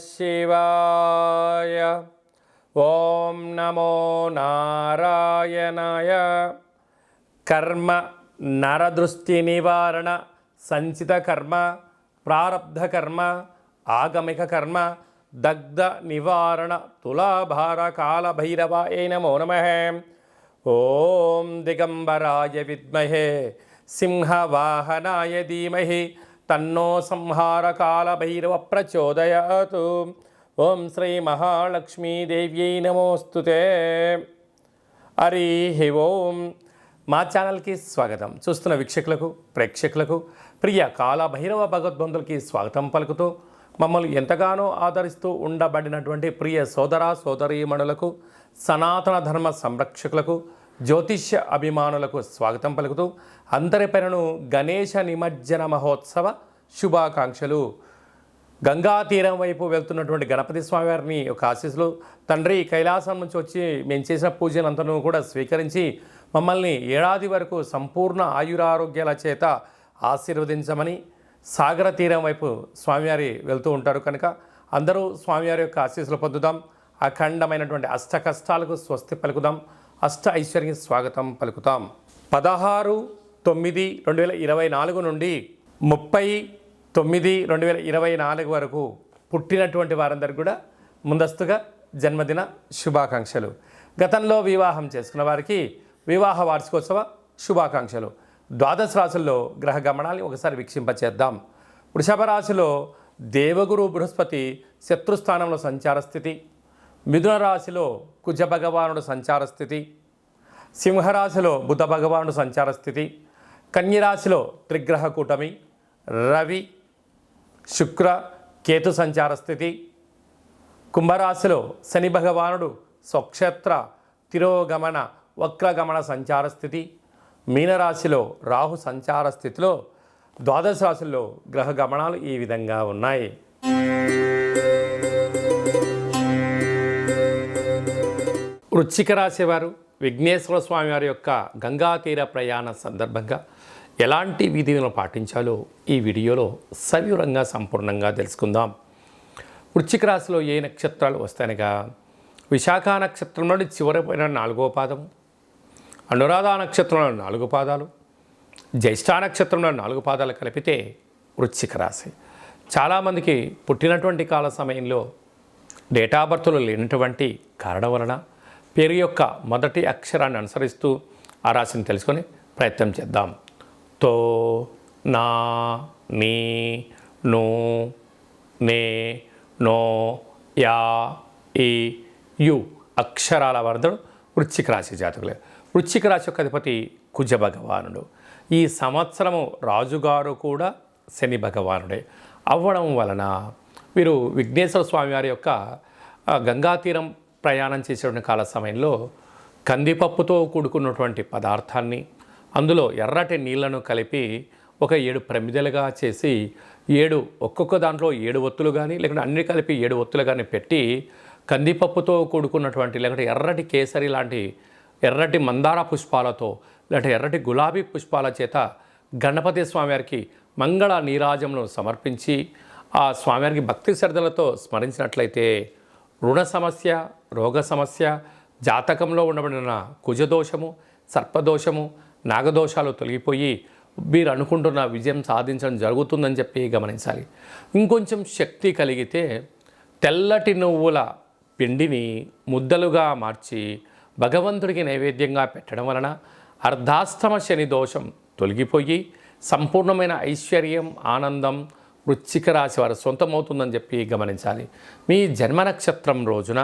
శివాయ. ఓం నమో నారాయణాయ. కర్మ నరదృష్టి నివారణ సంచిత కర్మ ప్రారబ్ధ కర్మ ఆగమిక కర్మ దగ్ధ నివారణ తులాభార కాల భైరవాయ నమో నమః. ఓం దిగంబరాయ విద్మహే సింహవాహనాయ ధీమహి తన్నో సంహార కాల భైరవ ప్రచోదయాత్. ఓం శ్రీ మహాలక్ష్మీదేవ్యై నమోస్తుతే. హరి ఓం. మా ఛానల్కి స్వాగతం. చూస్తున్న వీక్షకులకు ప్రేక్షకులకు ప్రియ కాలభైరవ భగవద్బంధులకి స్వాగతం పలుకుతూ మమ్మల్ని ఎంతగానో ఆదరిస్తూ ఉండబడినటువంటి ప్రియ సోదర సోదరీమణులకు సనాతన ధర్మ సంరక్షకులకు జ్యోతిష్య అభిమానులకు స్వాగతం పలుకుతూ అందరి పేరును గణేశ నిమజ్జన మహోత్సవ శుభాకాంక్షలు. గంగా తీరం వైపు వెళ్తున్నటువంటి గణపతి స్వామివారిని ఒక ఆశీస్సులు. తండ్రి కైలాసం నుంచి వచ్చి మేము చేసిన పూజలంతను కూడా స్వీకరించి మమ్మల్ని ఏడాది వరకు సంపూర్ణ ఆయురారోగ్యాల చేత ఆశీర్వదించమని సాగర తీరం వైపు స్వామివారి వెళ్తూ ఉంటారు కనుక అందరూ స్వామివారి యొక్క ఆశీస్సులు పొందుదాం. అఖండమైనటువంటి అష్ట కష్టాలకు స్వస్తి పలుకుదాం. అష్ట ఐశ్వర్యం స్వాగతం పలుకుతాం. 16/9/2024 నుండి 30/9/2024 వరకు పుట్టినటువంటి వారందరికీ కూడా ముందస్తుగా జన్మదిన శుభాకాంక్షలు. గతంలో వివాహం చేసుకున్న వారికి వివాహ వార్షికోత్సవ శుభాకాంక్షలు. ద్వాదశ రాశుల్లో గ్రహ గమనాన్ని ఒకసారి వీక్షింపచేద్దాం. వృషభ రాశిలో దేవగురు బృహస్పతి శత్రుస్థానంలో సంచార స్థితి. మిథున రాశిలో కుజ భగవానుడు సంచార స్థితి. సింహరాశిలో బుధ భగవానుడు సంచార స్థితి. కన్యరాశిలో త్రిగ్రహ కూటమి రవి శుక్ర కేతు సంచార స్థితి. కుంభరాశిలో శని భగవానుడు స్వక్షేత్ర తిరోగమన వక్రగమన సంచార స్థితి. మీనరాశిలో రాహు సంచార స్థితిలో ద్వాదశ రాశుల్లో గ్రహ గమనాలు ఈ విధంగా ఉన్నాయి. వృశ్చిక రాశి వారు విఘ్నేశ్వర స్వామి వారి యొక్క గంగా తీర ప్రయాణ సందర్భంగా ఎలాంటి విధులను పాటించాలో ఈ వీడియోలో సవివరంగా సంపూర్ణంగా తెలుసుకుందాం. వృశ్చిక రాశిలో ఏ నక్షత్రాలు వస్తాయనగా విశాఖ నక్షత్రంలోని చివరిపోయిన 4వ పాదము, అనురాధ నక్షత్రంలో 4 పాదాలు, జ్యేష్ఠ నక్షత్రంలో 4 పాదాలు కలిపితే వృశ్చిక రాశి. చాలామందికి పుట్టినటువంటి కాల సమయంలో డేటా బర్త్లు లేనటువంటి కారణం వలన పేరు యొక్క మొదటి అక్షరాన్ని అనుసరిస్తూ ఆ రాశిని తెలుసుకొని ప్రయత్నం చేద్దాం. తో నా నీ నో నే నో యా ఈ యు అక్షరాల వరదడు వృశ్చిక రాశి జాతకులే. వృశ్చిక రాశి యొక్క అధిపతి కుజ భగవానుడు. ఈ సంవత్సరము రాజుగారు కూడా శని భగవానుడే అవ్వడం వలన వీరు విఘ్నేశ్వర స్వామి వారి యొక్క గంగా తీరం ప్రయాణం చేసేటువంటి కాల సమయంలో కందిపప్పుతో కూడుకున్నటువంటి పదార్థాన్ని అందులో ఎర్రటి నీళ్లను కలిపి ఒక 7 ప్రమిదలుగా చేసి 7 ఒక్కొక్క దాంట్లో 7 ఒత్తులు కానీ లేకుంటే అన్ని కలిపి 7 ఒత్తులు కానీ పెట్టి కందిపప్పుతో కూడుకున్నటువంటి లేకుంటే ఎర్రటి కేసరి లాంటి ఎర్రటి మందార పుష్పాలతో లేదంటే ఎర్రటి గులాబీ పుష్పాల చేత గణపతి స్వామివారికి మంగళ నీరాజమును సమర్పించి ఆ స్వామివారికి భక్తి శ్రద్ధలతో స్మరించినట్లయితే రుణ సమస్య, రోగ సమస్య, జాతకంలో ఉండబడిన కుజదోషము, సర్పదోషము, నాగదోషాలు తొలగిపోయి మీరు అనుకుంటున్న విజయం సాధించడం జరుగుతుందని చెప్పి గమనించాలి. ఇంకొంచెం శక్తి కలిగితే తెల్లటి నువ్వుల పిండిని ముద్దలుగా మార్చి భగవంతుడికి నైవేద్యంగా పెట్టడం వలన అర్ధాష్టమ శని దోషం తొలగిపోయి సంపూర్ణమైన ఐశ్వర్యం, ఆనందం వృశ్చిక రాశి వారు సొంతమవుతుందని చెప్పి గమనించాలి. మీ జన్మ నక్షత్రం రోజున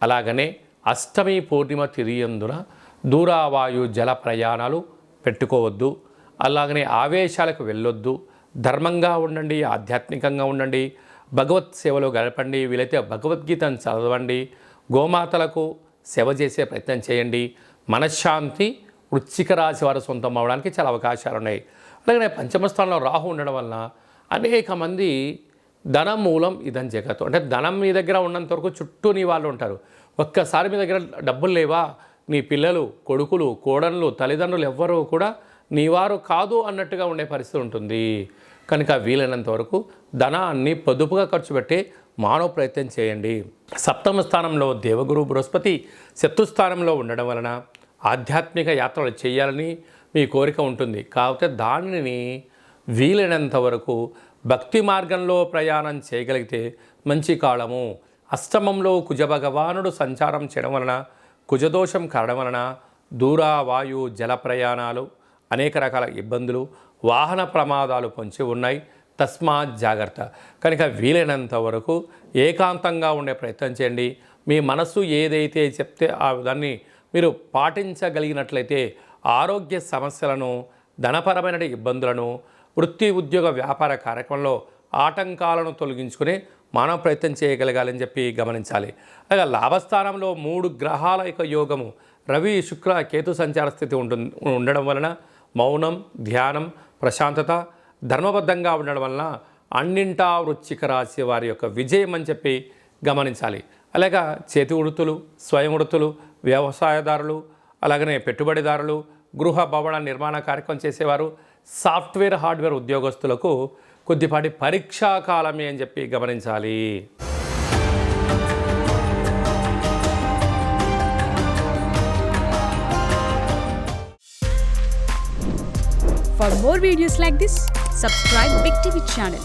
అలాగనే అష్టమి పూర్ణిమ తిరియందున దూరావాయు జల ప్రయాణాలు పెట్టుకోవద్దు. అలాగనే ఆవేశాలకు వెళ్ళొద్దు. ధర్మంగా ఉండండి, ఆధ్యాత్మికంగా ఉండండి, భగవత్ సేవలో గడపండి. వీలైతే భగవద్గీతను చదవండి, గోమాతలకు సేవ చేసే ప్రయత్నం చేయండి. మనశ్శాంతి వృశ్చిక రాశి వారు సొంతం అవడానికి చాలా అవకాశాలు ఉన్నాయి. అలాగనే పంచమ స్థానంలో రాహు ఉండడం వలన అనేక మంది ధనం మూలం ఇదని జగత్తు. అంటే ధనం మీ దగ్గర ఉన్నంత వరకు చుట్టూ నీ వాళ్ళు ఉంటారు. ఒక్కసారి మీ దగ్గర డబ్బులు లేవా, నీ పిల్లలు, కొడుకులు, కోడళ్ళు, తల్లిదండ్రులు ఎవ్వరూ కూడా నీవారు కాదు అన్నట్టుగా ఉండే పరిస్థితి ఉంటుంది. కనుక వీలైనంత వరకు ధనాన్ని పొదుపుగా ఖర్చు పెట్టి మానవ ప్రయత్నం చేయండి. సప్తమ స్థానంలో దేవగురు బృహస్పతి శత్రుస్థానంలో ఉండడం వలన ఆధ్యాత్మిక యాత్రలు చేయాలని మీ కోరిక ఉంటుంది. కాకపోతే దానిని వీలైనంత వరకు భక్తి మార్గంలో ప్రయాణం చేయగలిగితే మంచి కాలము. అష్టమంలో కుజ భగవానుడు సంచారం చేయడం వలన కుజదోషం కావడం వలన దూర వాయు జల ప్రయాణాలు, అనేక రకాల ఇబ్బందులు, వాహన ప్రమాదాలు పొంచి ఉన్నాయి. తస్మాత్ జాగ్రత్త. కనుక వీలైనంత వరకు ఏకాంతంగా ఉండే ప్రయత్నం చేయండి. మీ మనస్సు ఏదైతే చెప్తే ఆ దాన్ని మీరు పాటించగలిగినట్లయితే ఆరోగ్య సమస్యలను, ధనపరమైన ఇబ్బందులను, వృత్తి ఉద్యోగ వ్యాపార కార్యక్రమంలో ఆటంకాలను తొలగించుకుని మానవ ప్రయత్నం చేయగలగాలని చెప్పి గమనించాలి. అలాగే లాభస్థానంలో 3 గ్రహాల యొక్క యోగము రవి శుక్ర కేతు సంచార స్థితి ఉండడం వలన మౌనం, ధ్యానం, ప్రశాంతత, ధర్మబద్ధంగా ఉండడం వలన అన్నింటా వృశ్చిక రాశి వారి యొక్క విజయం అని చెప్పి గమనించాలి. అలాగే చేతి వృత్తులు, స్వయం వృత్తులు, వ్యవసాయదారులు, అలాగనే పెట్టుబడిదారులు, గృహ భవన నిర్మాణ కార్యక్రమం చేసేవారు, సాఫ్ట్వేర్ హార్డ్వేర్ ఉద్యోగస్తులకు కొద్దిపాటి పరీక్షా కాలమే అని చెప్పి గమనించాలి. For more videos like this, subscribe Big TV channel.